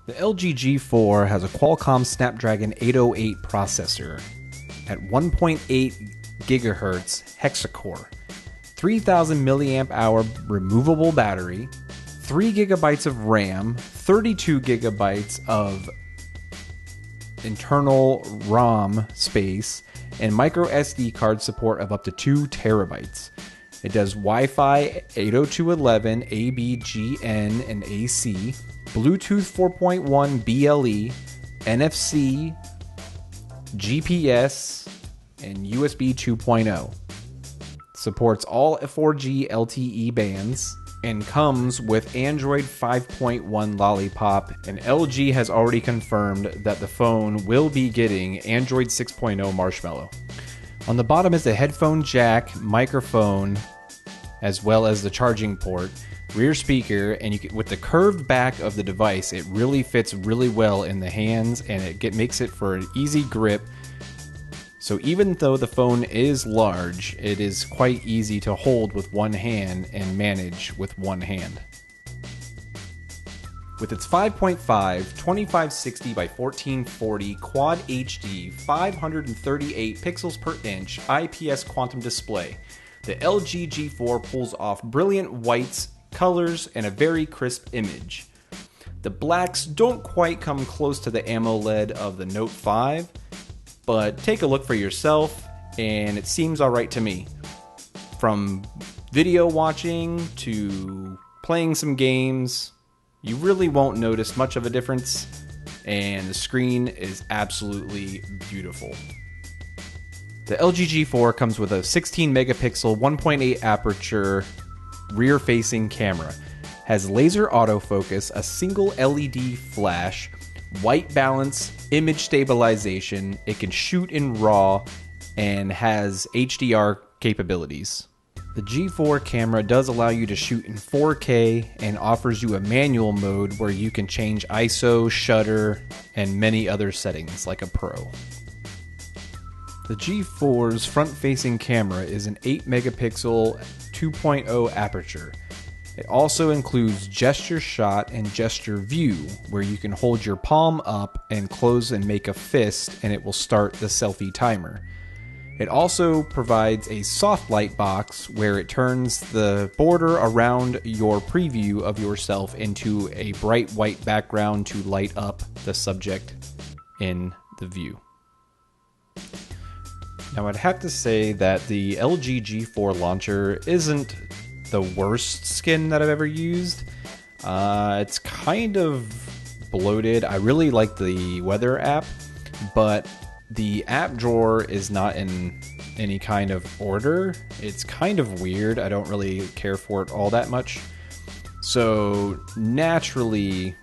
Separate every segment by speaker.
Speaker 1: The LG G4 has a Qualcomm Snapdragon 808 processor at 1.8 GHz hexacore, 3000 mAh removable battery, 3 GB of RAM, 32 GB of internal ROM space, and micro SD card support of up to 2 TB. It does Wi-Fi 802.11, ABGN, and AC, Bluetooth 4.1 BLE, NFC, GPS, and USB 2.0. Supports all 4G LTE bands and comes with Android 5.1 Lollipop, and LG has already confirmed that the phone will be getting Android 6.0 Marshmallow. On the bottom is the headphone jack, microphone, as well as the charging port, rear speaker, and with the curved back of the device, it really fits really well in the hands, and it makes it for an easy grip. So even though the phone is large, it is quite easy to hold with one hand and manage with one hand. With its 5.5 2560 by 1440 Quad HD 538 pixels per inch IPS quantum display, the LG G4 pulls off brilliant whites, colors, and a very crisp image. The blacks don't quite come close to the AMOLED of the Note 5, but take a look for yourself, and it seems alright to me. From video watching to playing some games, you really won't notice much of a difference, and the screen is absolutely beautiful. The LG G4 comes with a 16 megapixel 1.8 aperture rear-facing camera, has laser autofocus, a single LED flash, white balance, image stabilization, it can shoot in RAW, and has HDR capabilities. The G4 camera does allow you to shoot in 4K and offers you a manual mode where you can change ISO, shutter, and many other settings like a pro. The G4's front-facing camera is an 8 megapixel 2.0 aperture. It also includes gesture shot and gesture view, where you can hold your palm up and close and make a fist, and it will start the selfie timer. It also provides a soft light box where it turns the border around your preview of yourself into a bright white background to light up the subject in the view. Now, I'd have to say that the LG G4 launcher isn't the worst skin that I've ever used. It's kind of bloated. I really like the weather app, but the app drawer is not in any kind of order. It's kind of weird. I don't really care for it all that much. So naturally,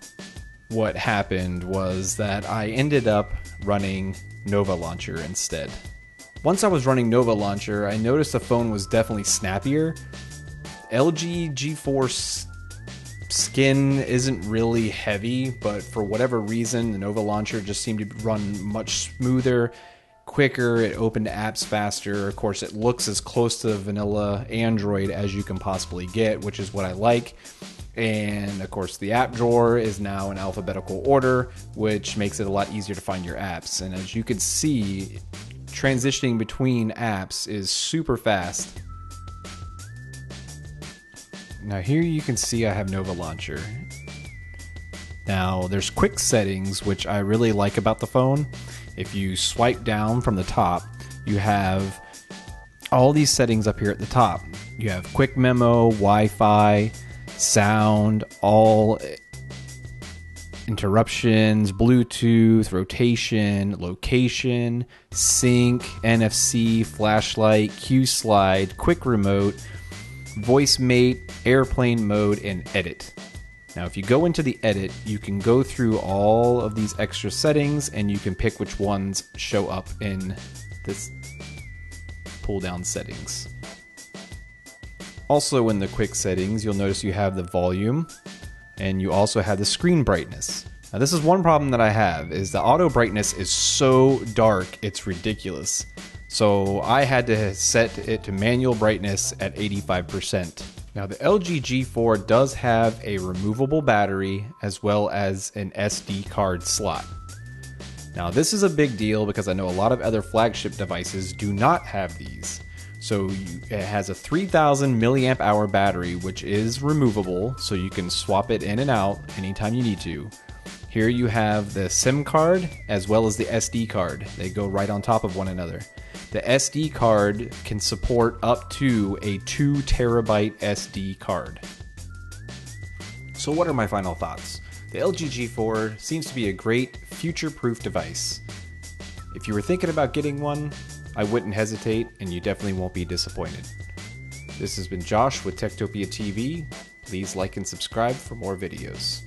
Speaker 1: what happened was that I ended up running Nova Launcher instead. Once I was running Nova Launcher, I noticed the phone was definitely snappier. LG G4 skin isn't really heavy, but for whatever reason, the Nova Launcher just seemed to run much smoother, quicker. It opened apps faster. Of course, it looks as close to vanilla Android as you can possibly get, which is what I like. And of course, the app drawer is now in alphabetical order, which makes it a lot easier to find your apps. And as you can see, transitioning between apps is super fast. Now here you can see I have Nova Launcher. Now there's quick settings, which I really like about the phone. If you swipe down from the top, you have all these settings up here at the top. You have quick memo, Wi-Fi, sound, all interruptions, Bluetooth, rotation, location, sync, NFC, flashlight, Q slide, quick remote, voice mate, airplane mode, and edit. Now if you go into the edit, you can go through all of these extra settings and you can pick which ones show up in this pull down settings. Also in the quick settings, you'll notice you have the volume and you also have the screen brightness. Now this is one problem that I have, is the auto brightness is so dark, it's ridiculous. So I had to set it to manual brightness at 85%. Now the LG G4 does have a removable battery as well as an SD card slot. Now this is a big deal because I know a lot of other flagship devices do not have these. So it has a 3000 milliamp hour battery, which is removable, so you can swap it in and out anytime you need to. Here you have the SIM card as well as the SD card. They go right on top of one another. The SD card can support up to a 2 terabyte SD card. So what are my final thoughts? The LG G4 seems to be a great future-proof device. If you were thinking about getting one, I wouldn't hesitate, and you definitely won't be disappointed. This has been Josh with TektopiaTV. Please like and subscribe for more videos.